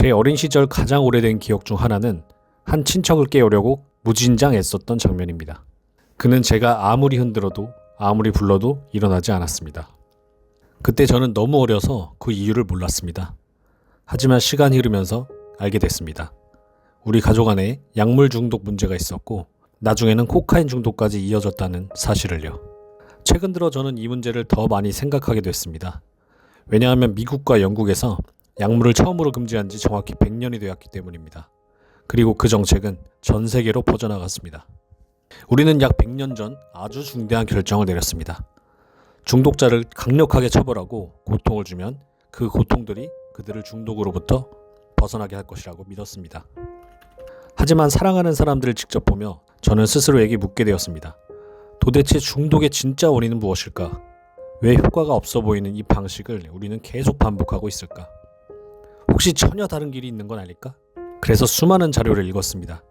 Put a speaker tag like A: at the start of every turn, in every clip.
A: 제 어린 시절 가장 오래된 기억 중 하나는 한 친척을 깨우려고 무진장 애썼던 장면입니다. 그는 제가 아무리 흔들어도 아무리 불러도 일어나지 않았습니다. 그때 저는 너무 어려서 그 이유를 몰랐습니다. 하지만 시간이 흐르면서 알게 됐습니다. 우리 가족 안에 약물 중독 문제가 있었고 나중에는 코카인 중독까지 이어졌다는 사실을요. 최근 들어 저는 이 문제를 더 많이 생각하게 됐습니다. 왜냐하면 미국과 영국에서 약물을 처음으로 금지한 지 정확히 100년이 되었기 때문입니다. 그리고 그 정책은 전 세계로 퍼져나갔습니다. 우리는 약 100년 전 아주 중대한 결정을 내렸습니다. 중독자를 강력하게 처벌하고 고통을 주면 그 고통들이 그들을 중독으로부터 벗어나게 할 것이라고 믿었습니다. 하지만 사랑하는 사람들을 직접 보며 저는 스스로에게 묻게 되었습니다. 도대체 중독의 진짜 원인은 무엇일까? 왜 효과가 없어 보이는 이 방식을 우리는 계속 반복하고 있을까? 혹시 전혀 다른 길이 있는 건 아닐까? 그래서 수많은 자료를 읽었습니다.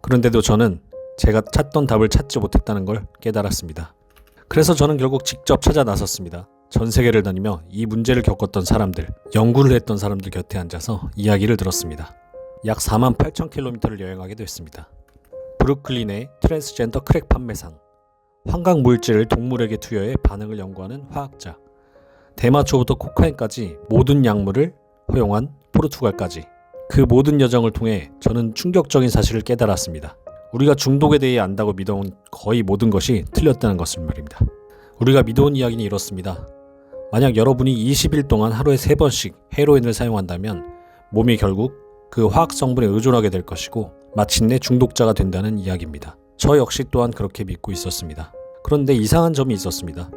A: 그런데도 저는 제가 찾던 답을 찾지 못했다는 걸 깨달았습니다. 그래서 저는 결국 직접 찾아 나섰습니다. 전 세계를 다니며 이 문제를 겪었던 사람들, 연구를 했던 사람들 곁에 앉아서 이야기를 들었습니다. 약 48,000km를 여행하게 됐습니다. 브루클린의 트랜스젠더 크랙 판매상, 환각 물질을 동물에게 투여해 반응을 연구하는 화학자, 대마초부터 코카인까지 모든 약물을 허용한 포르투갈까지, 그 모든 여정을 통해 저는 충격적인 사실을 깨달았습니다. 우리가 중독에 대해 안다고 믿어온 거의 모든 것이 틀렸다는 것을 말입니다. 우리가 믿어온 이야기는 이렇습니다. 만약 여러분이 20일 동안 하루에 3번씩 헤로인을 사용한다면 몸이 결국 그 화학 성분에 의존하게 될 것이고 마침내 중독자가 된다는 이야기입니다. 저 역시 또한 그렇게 믿고 있었습니다. 그런데 이상한 점이 있었습니다.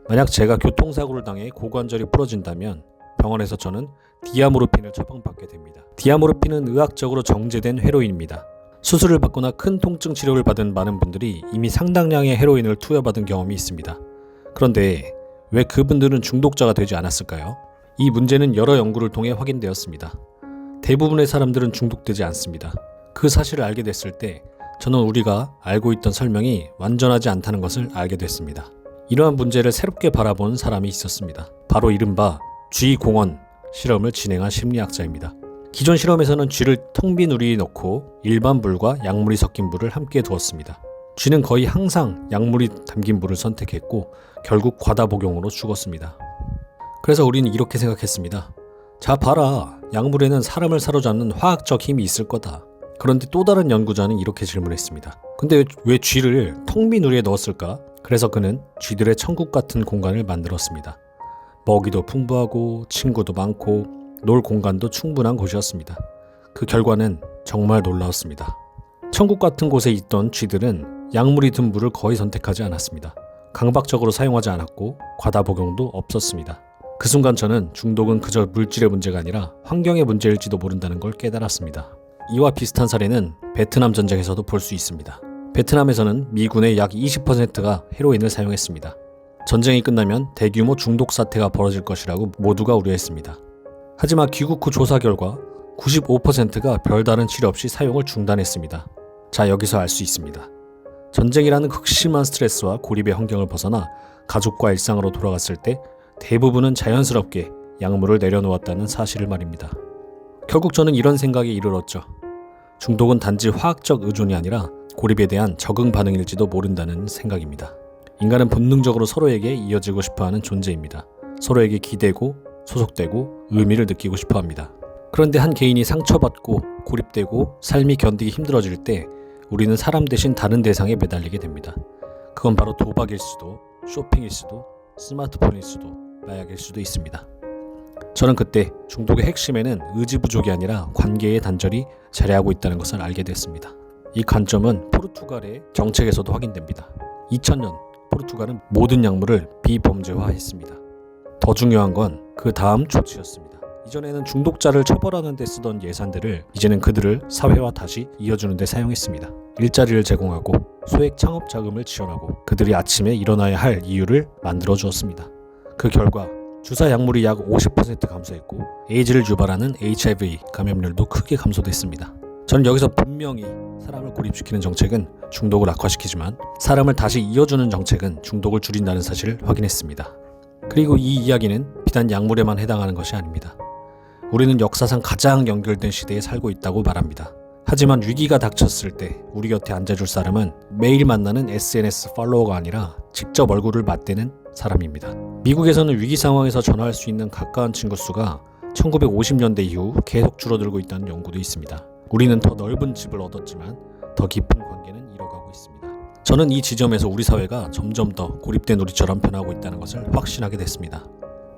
A: 만약 제가 교통사고를 당해 고관절이 부러진다면 병원에서 저는 디아모르핀을 처방받게 됩니다. 디아모르핀은 의학적으로 정제된 헤로인입니다. 수술을 받거나 큰 통증 치료를 받은 많은 분들이 이미 상당량의 헤로인을 투여받은 경험이 있습니다. 그런데 왜 그분들은 중독자가 되지 않았을까요? 이 문제는 여러 연구를 통해 확인되었습니다. 대부분의 사람들은 중독되지 않습니다. 그 사실을 알게 됐을 때 저는 우리가 알고 있던 설명이 완전하지 않다는 것을 알게 됐습니다. 이러한 문제를 새롭게 바라본 사람이 있었습니다. 바로 이른바 쥐공원 실험을 진행한 심리학자입니다. 기존 실험에서는 쥐를 텅 빈 우리에 넣고 일반 물과 약물이 섞인 물을 함께 두었습니다. 쥐는 거의 항상 약물이 담긴 물을 선택했고 결국 과다 복용으로 죽었습니다. 그래서 우리는 이렇게 생각했습니다. 자 봐라, 약물에는 사람을 사로잡는 화학적 힘이 있을 거다. 그런데 또 다른 연구자는 이렇게 질문했습니다. 근데 왜 쥐를 텅 빈 우리에 넣었을까? 그래서 그는 쥐들의 천국 같은 공간을 만들었습니다. 먹이도 풍부하고 친구도 많고 놀 공간도 충분한 곳이었습니다. 그 결과는 정말 놀라웠습니다. 천국 같은 곳에 있던 쥐들은 약물이 든 물을 거의 선택하지 않았습니다. 강박적으로 사용하지 않았고 과다 복용도 없었습니다. 그 순간 저는 중독은 그저 물질의 문제가 아니라 환경의 문제일지도 모른다는 걸 깨달았습니다. 이와 비슷한 사례는 베트남 전쟁에서도 볼 수 있습니다. 베트남에서는 미군의 약 20%가 헤로인을 사용했습니다. 전쟁이 끝나면 대규모 중독 사태가 벌어질 것이라고 모두가 우려했습니다. 하지만 귀국 후 조사 결과 95%가 별다른 치료 없이 사용을 중단했습니다. 자, 여기서 알 수 있습니다. 전쟁이라는 극심한 스트레스와 고립의 환경을 벗어나 가족과 일상으로 돌아갔을 때 대부분은 자연스럽게 약물을 내려놓았다는 사실을 말입니다. 결국 저는 이런 생각에 이르렀죠. 중독은 단지 화학적 의존이 아니라 고립에 대한 적응 반응일지도 모른다는 생각입니다. 인간은 본능적으로 서로에게 이어지고 싶어하는 존재입니다. 서로에게 기대고 소속되고 의미를 느끼고 싶어합니다. 그런데 한 개인이 상처받고 고립되고 삶이 견디기 힘들어질 때 우리는 사람 대신 다른 대상에 매달리게 됩니다. 그건 바로 도박일 수도, 쇼핑일 수도, 스마트폰일 수도, 마약일 수도 있습니다. 저는 그때 중독의 핵심에는 의지 부족이 아니라 관계의 단절이 자리하고 있다는 것을 알게 됐습니다. 이 관점은 포르투갈의 정책에서도 확인됩니다. 2000년 포르투갈은 모든 약물을 비범죄화했습니다. 더 중요한 건 그 다음 조치였습니다. 이전에는 중독자를 처벌하는 데 쓰던 예산들을 이제는 그들을 사회와 다시 이어주는 데 사용했습니다. 일자리를 제공하고 소액 창업 자금을 지원하고 그들이 아침에 일어나야 할 이유를 만들어 주었습니다. 그 결과 주사 약물이 약 50% 감소했고 에이즈를 유발하는 HIV 감염률도 크게 감소됐습니다. 저는 여기서 분명히 사람을 고립시키는 정책은 중독을 악화시키지만 사람을 다시 이어주는 정책은 중독을 줄인다는 사실을 확인했습니다. 그리고 이 이야기는 비단 약물에만 해당하는 것이 아닙니다. 우리는 역사상 가장 연결된 시대에 살고 있다고 말합니다. 하지만 위기가 닥쳤을 때 우리 곁에 앉아줄 사람은 매일 만나는 SNS 팔로워가 아니라 직접 얼굴을 맞대는 사람입니다. 미국에서는 위기 상황에서 전화할 수 있는 가까운 친구 수가 1950년대 이후 계속 줄어들고 있다는 연구도 있습니다. 우리는 더 넓은 집을 얻었지만 더 깊은 관계는 잃어가고 있습니다. 저는 이 지점에서 우리 사회가 점점 더 고립된 우리처럼 변하고 있다는 것을 확신하게 됐습니다.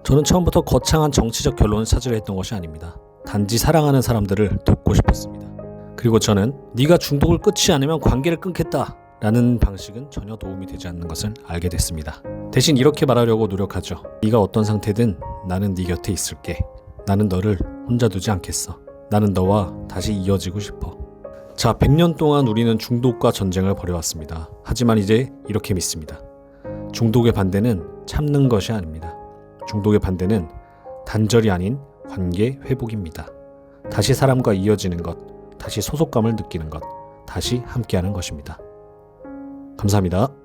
A: 저는 처음부터 거창한 정치적 결론을 찾으려 했던 것이 아닙니다. 단지 사랑하는 사람들을 돕고 싶었습니다. 그리고 저는 네가 중독을 끊지 않으면 관계를 끊겠다 라는 방식은 전혀 도움이 되지 않는 것을 알게 됐습니다. 대신 이렇게 말하려고 노력하죠. 네가 어떤 상태든 나는 네 곁에 있을게. 나는 너를 혼자 두지 않겠어. 나는 너와 다시 이어지고 싶어. 자, 100년 동안 우리는 중독과 전쟁을 벌여왔습니다. 하지만 이제 이렇게 믿습니다. 중독의 반대는 참는 것이 아닙니다. 중독의 반대는 단절이 아닌 관계 회복입니다. 다시 사람과 이어지는 것, 다시 소속감을 느끼는 것, 다시 함께하는 것입니다. 감사합니다.